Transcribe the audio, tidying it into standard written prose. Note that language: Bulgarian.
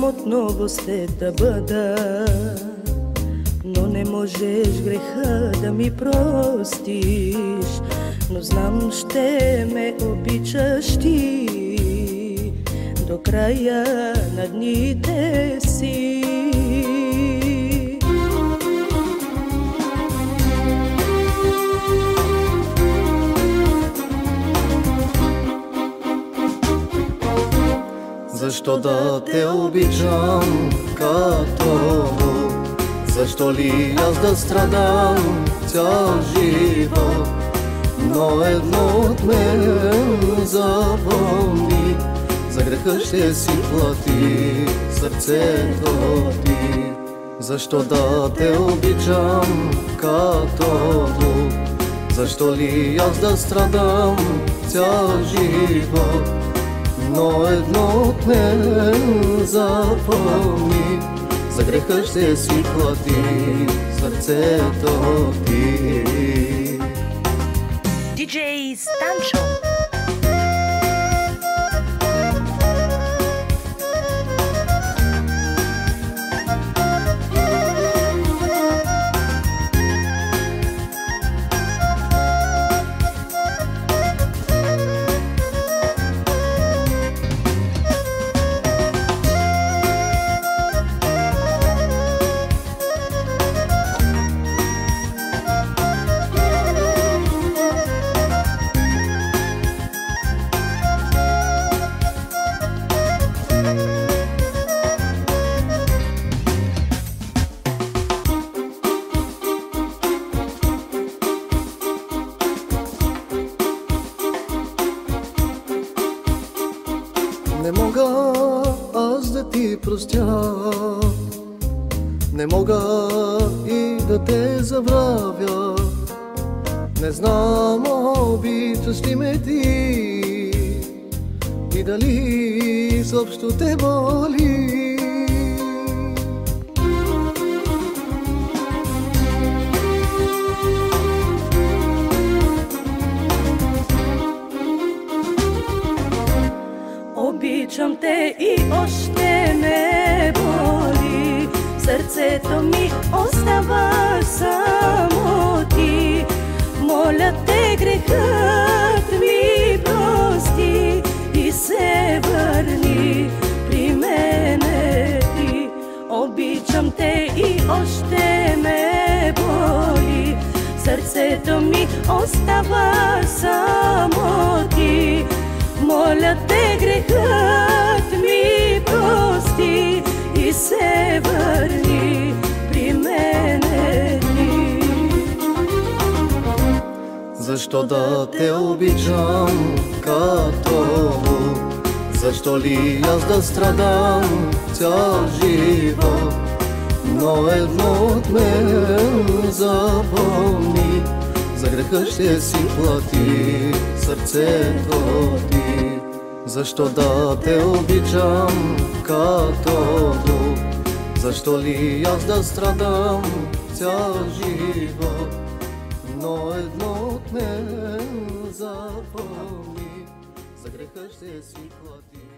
отново след да бъда, но не можеш греха да ми простиш. Но знам, ще ме обичаш ти до края на дните си. Защо да те обичам като? Защо ли аз да страдам цял живот? Но едно от мен запомни, за греха ще си плати сърцето ти. Защо да те обичам като? Защо ли аз да страдам цял живот? Но едно от мен запомни, за греха ще си плати сърцето ти. Диджей Станчо. Не мога аз да ти простя, не мога и да те забравя. Не знам обичаш ли ме ти и дали изобщо те боли. Обичам те и още ме боли, сърцето ми остава само ти. Моля те, грехът ми прости и се върни при мене ти. Обичам те и още ме боли, сърцето ми остава само ти. Моля те, грехът ми прости и се върни при мене ти. Защо да те обичам като? Защо ли аз да страдам цял живот? Но едно от мен запомни, за греха ще си плати сърцето ти. Защо да те обичам като? Защо ли аз да страдам цял живот? Но едно от мен запомни, за греха ще си плати.